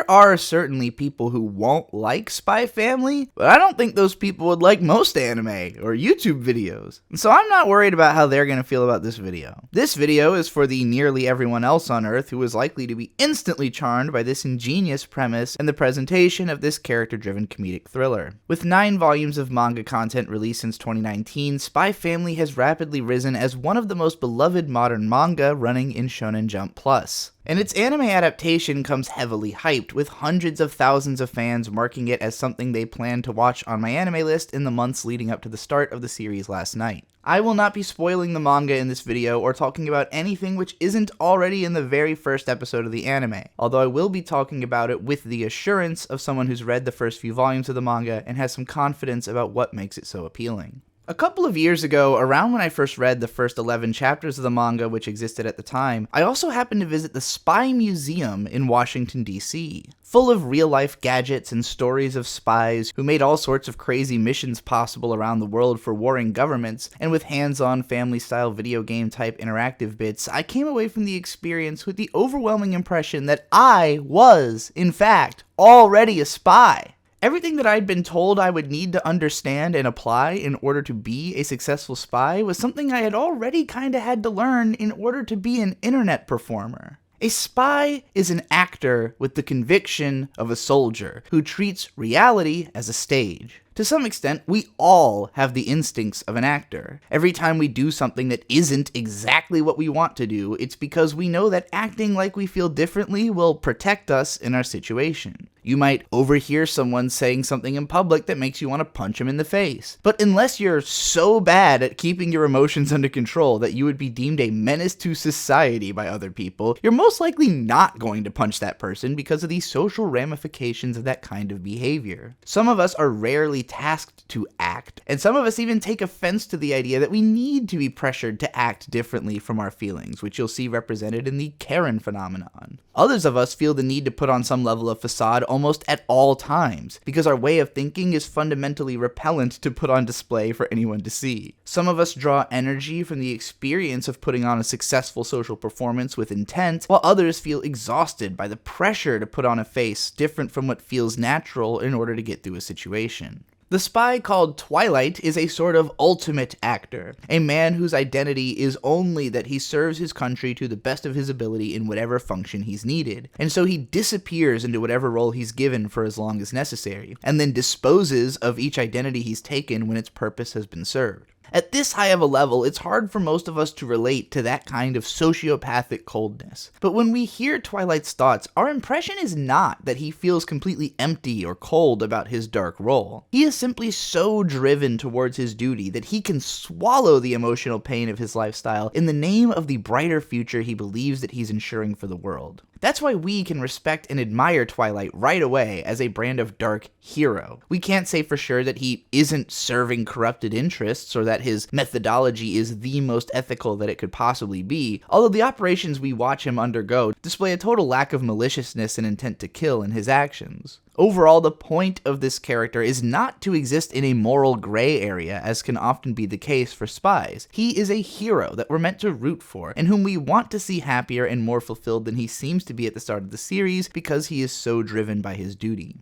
There are certainly people who won't like Spy Family, but I don't think those people would like most anime or YouTube videos. And so I'm not worried about how they're going to feel about this video. This video is for the nearly everyone else on Earth who is likely to be instantly charmed by this ingenious premise and the presentation of this character-driven comedic thriller. With 9 volumes of manga content released since 2019, Spy Family has rapidly risen as one of the most beloved modern manga running in Shonen Jump Plus. And its anime adaptation comes heavily hyped, with hundreds of thousands of fans marking it as something they plan to watch on my anime list in the months leading up to the start of the series last night. I will not be spoiling the manga in this video or talking about anything which isn't already in the very first episode of the anime, although I will be talking about it with the assurance of someone who's read the first few volumes of the manga and has some confidence about what makes it so appealing. A couple of years ago, around when I first read the first 11 chapters of the manga which existed at the time, I also happened to visit the Spy Museum in Washington, D.C. Full of real-life gadgets and stories of spies who made all sorts of crazy missions possible around the world for warring governments, and with hands-on family-style video game type interactive bits, I came away from the experience with the overwhelming impression that I was, in fact, already a spy. Everything that I'd been told I would need to understand and apply in order to be a successful spy was something I had already kinda had to learn in order to be an internet performer. A spy is an actor with the conviction of a soldier who treats reality as a stage. To some extent, we all have the instincts of an actor. Every time we do something that isn't exactly what we want to do, it's because we know that acting like we feel differently will protect us in our situation. You might overhear someone saying something in public that makes you want to punch them in the face. But unless you're so bad at keeping your emotions under control that you would be deemed a menace to society by other people, you're most likely not going to punch that person because of the social ramifications of that kind of behavior. Some of us are rarely tasked to act, and some of us even take offense to the idea that we need to be pressured to act differently from our feelings, which you'll see represented in the Karen phenomenon. Others of us feel the need to put on some level of facade almost at all times, because our way of thinking is fundamentally repellent to put on display for anyone to see. Some of us draw energy from the experience of putting on a successful social performance with intent, while others feel exhausted by the pressure to put on a face different from what feels natural in order to get through a situation. The spy called Twilight is a sort of ultimate actor, a man whose identity is only that he serves his country to the best of his ability in whatever function he's needed, and so he disappears into whatever role he's given for as long as necessary, and then disposes of each identity he's taken when its purpose has been served. At this high of a level, it's hard for most of us to relate to that kind of sociopathic coldness. But when we hear Twilight's thoughts, our impression is not that he feels completely empty or cold about his dark role. He is simply so driven towards his duty that he can swallow the emotional pain of his lifestyle in the name of the brighter future he believes that he's ensuring for the world. That's why we can respect and admire Twilight right away as a brand of dark hero. We can't say for sure that he isn't serving corrupted interests or that his methodology is the most ethical that it could possibly be, although the operations we watch him undergo display a total lack of maliciousness and intent to kill in his actions. Overall, the point of this character is not to exist in a moral gray area, as can often be the case for spies. He is a hero that we're meant to root for, and whom we want to see happier and more fulfilled than he seems to be at the start of the series because he is so driven by his duty.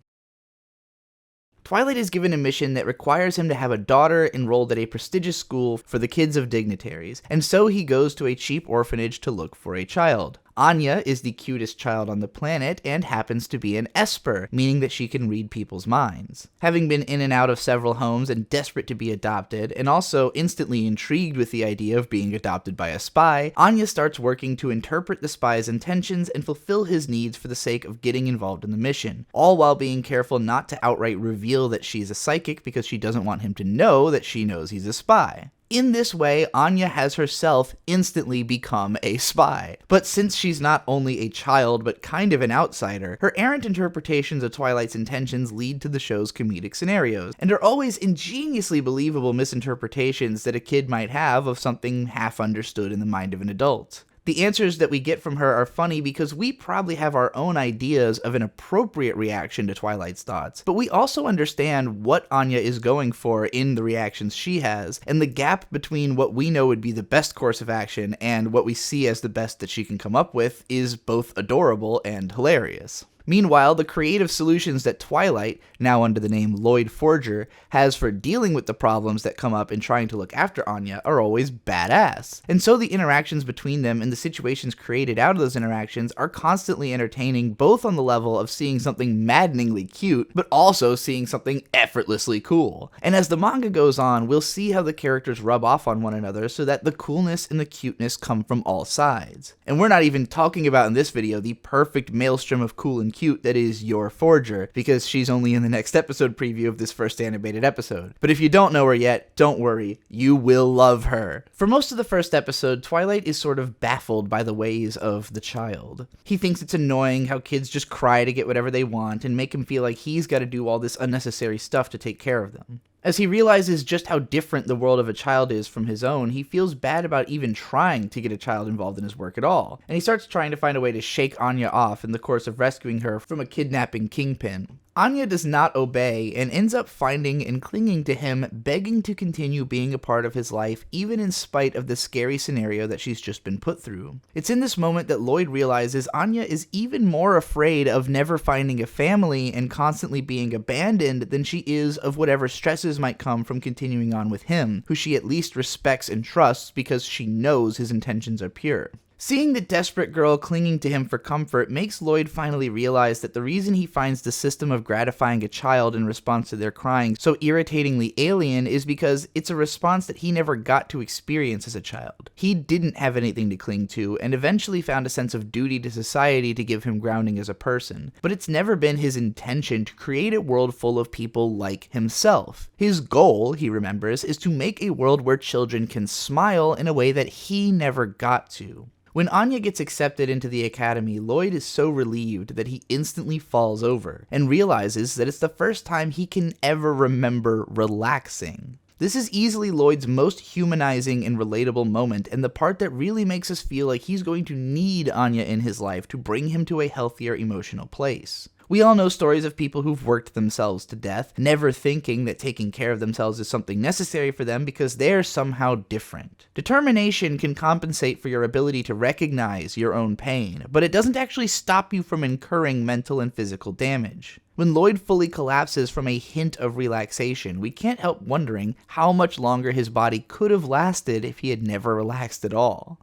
Twilight is given a mission that requires him to have a daughter enrolled at a prestigious school for the kids of dignitaries, and so he goes to a cheap orphanage to look for a child. Anya is the cutest child on the planet and happens to be an Esper, meaning that she can read people's minds. Having been in and out of several homes and desperate to be adopted, and also instantly intrigued with the idea of being adopted by a spy, Anya starts working to interpret the spy's intentions and fulfill his needs for the sake of getting involved in the mission, all while being careful not to outright reveal that she's a psychic because she doesn't want him to know that she knows he's a spy. In this way, Anya has herself instantly become a spy. But since she's not only a child but kind of an outsider, her errant interpretations of Twilight's intentions lead to the show's comedic scenarios, and are always ingeniously believable misinterpretations that a kid might have of something half understood in the mind of an adult. The answers that we get from her are funny because we probably have our own ideas of an appropriate reaction to Twilight's thoughts, but we also understand what Anya is going for in the reactions she has, and the gap between what we know would be the best course of action and what we see as the best that she can come up with is both adorable and hilarious. Meanwhile, the creative solutions that Twilight, now under the name Lloyd Forger, has for dealing with the problems that come up in trying to look after Anya are always badass. And so the interactions between them and the situations created out of those interactions are constantly entertaining, both on the level of seeing something maddeningly cute, but also seeing something effortlessly cool. And as the manga goes on, we'll see how the characters rub off on one another so that the coolness and the cuteness come from all sides. And we're not even talking about in this video the perfect maelstrom of cool and cute that is your Forger, because she's only in the next episode preview of this first animated episode. But if you don't know her yet, don't worry, you will love her. For most of the first episode, Twilight is sort of baffled by the ways of the child. He thinks it's annoying how kids just cry to get whatever they want and make him feel like he's got to do all this unnecessary stuff to take care of them. As he realizes just how different the world of a child is from his own, he feels bad about even trying to get a child involved in his work at all, and he starts trying to find a way to shake Anya off in the course of rescuing her from a kidnapping kingpin. Anya does not obey and ends up finding and clinging to him, begging to continue being a part of his life even in spite of the scary scenario that she's just been put through. It's in this moment that Lloyd realizes Anya is even more afraid of never finding a family and constantly being abandoned than she is of whatever stresses might come from continuing on with him, who she at least respects and trusts because she knows his intentions are pure. Seeing the desperate girl clinging to him for comfort makes Lloyd finally realize that the reason he finds the system of gratifying a child in response to their crying so irritatingly alien is because it's a response that he never got to experience as a child. He didn't have anything to cling to, and eventually found a sense of duty to society to give him grounding as a person, but it's never been his intention to create a world full of people like himself. His goal, he remembers, is to make a world where children can smile in a way that he never got to. When Anya gets accepted into the academy, Lloyd is so relieved that he instantly falls over and realizes that it's the first time he can ever remember relaxing. This is easily Lloyd's most humanizing and relatable moment, and the part that really makes us feel like he's going to need Anya in his life to bring him to a healthier emotional place. We all know stories of people who've worked themselves to death, never thinking that taking care of themselves is something necessary for them because they're somehow different. Determination can compensate for your ability to recognize your own pain, but it doesn't actually stop you from incurring mental and physical damage. When Lloyd fully collapses from a hint of relaxation, we can't help wondering how much longer his body could have lasted if he had never relaxed at all.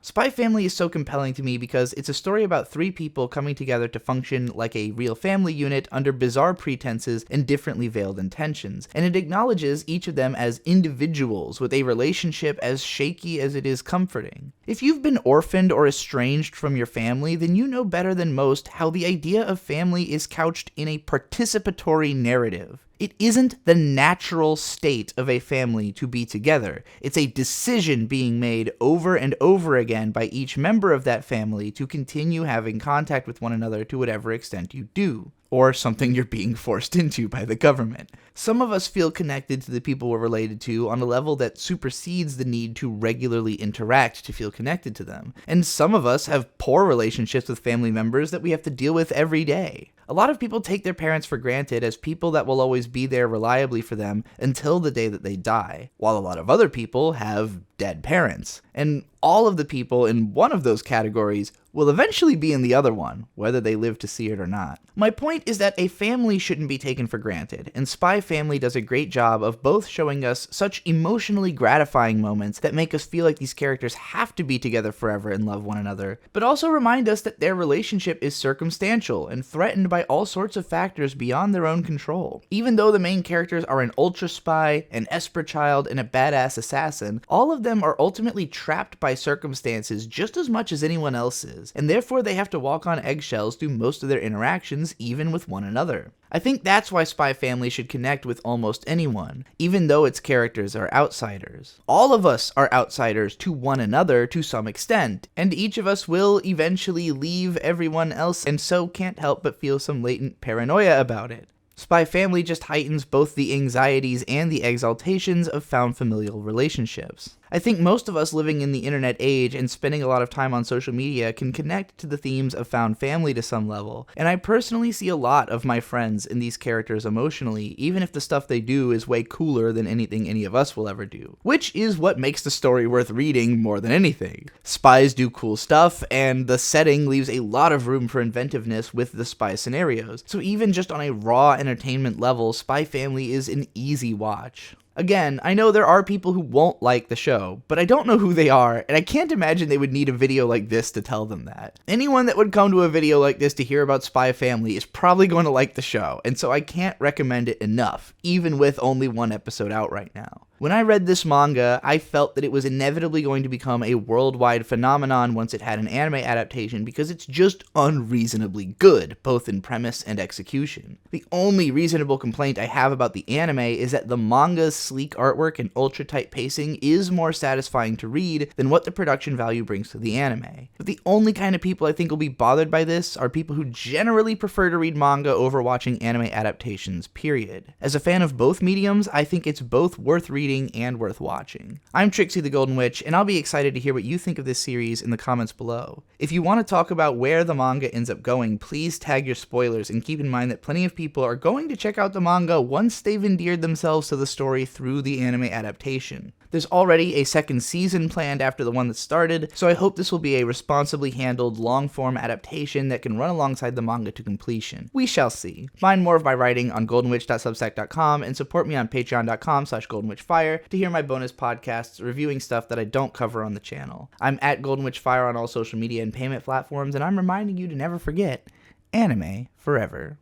Spy Family is so compelling to me because it's a story about three people coming together to function like a real family unit under bizarre pretenses and differently veiled intentions, and it acknowledges each of them as individuals with a relationship as shaky as it is comforting. If you've been orphaned or estranged from your family, then you know better than most how the idea of family is couched in a participatory narrative. It isn't the natural state of a family to be together. It's a decision being made over and over again by each member of that family to continue having contact with one another to whatever extent you do. Or something you're being forced into by the government. Some of us feel connected to the people we're related to on a level that supersedes the need to regularly interact to feel connected to them. And some of us have poor relationships with family members that we have to deal with every day. A lot of people take their parents for granted as people that will always be there reliably for them until the day that they die, while a lot of other people have dead parents. And all of the people in one of those categories will eventually be in the other one, whether they live to see it or not. My point is that a family shouldn't be taken for granted, and Spy Family does a great job of both showing us such emotionally gratifying moments that make us feel like these characters have to be together forever and love one another, but also remind us that their relationship is circumstantial and threatened by all sorts of factors beyond their own control. Even though the main characters are an ultra spy, an Esper child, and a badass assassin, all of them are ultimately trapped by circumstances just as much as anyone else is, and therefore they have to walk on eggshells through most of their interactions, even with one another. I think that's why Spy Family should connect with almost anyone, even though its characters are outsiders. All of us are outsiders to one another to some extent, and each of us will eventually leave everyone else and so can't help but feel some latent paranoia about it. Spy Family just heightens both the anxieties and the exaltations of found familial relationships. I think most of us living in the internet age and spending a lot of time on social media can connect to the themes of found family to some level, and I personally see a lot of my friends in these characters emotionally, even if the stuff they do is way cooler than anything any of us will ever do. Which is what makes the story worth reading more than anything. Spies do cool stuff, and the setting leaves a lot of room for inventiveness with the spy scenarios, so even just on a raw entertainment level, Spy Family is an easy watch. Again, I know there are people who won't like the show, but I don't know who they are, and I can't imagine they would need a video like this to tell them that. Anyone that would come to a video like this to hear about Spy Family is probably going to like the show, and so I can't recommend it enough, even with only one episode out right now. When I read this manga, I felt that it was inevitably going to become a worldwide phenomenon once it had an anime adaptation because it's just unreasonably good, both in premise and execution. The only reasonable complaint I have about the anime is that the manga's sleek artwork and ultra-tight pacing is more satisfying to read than what the production value brings to the anime. But the only kind of people I think will be bothered by this are people who generally prefer to read manga over watching anime adaptations, period. As a fan of both mediums, I think it's both worth reading and worth watching. I'm Trixie the Golden Witch, and I'll be excited to hear what you think of this series in the comments below. If you want to talk about where the manga ends up going, please tag your spoilers, and keep in mind that plenty of people are going to check out the manga once they've endeared themselves to the story through the anime adaptation. There's already a second season planned after the one that started, so I hope this will be a responsibly handled, long-form adaptation that can run alongside the manga to completion. We shall see. Find more of my writing on goldenwitch.substack.com and support me on patreon.com/goldenwitchfire to hear my bonus podcasts reviewing stuff that I don't cover on the channel. I'm at goldenwitchfire on all social media and payment platforms, and I'm reminding you to never forget, anime forever.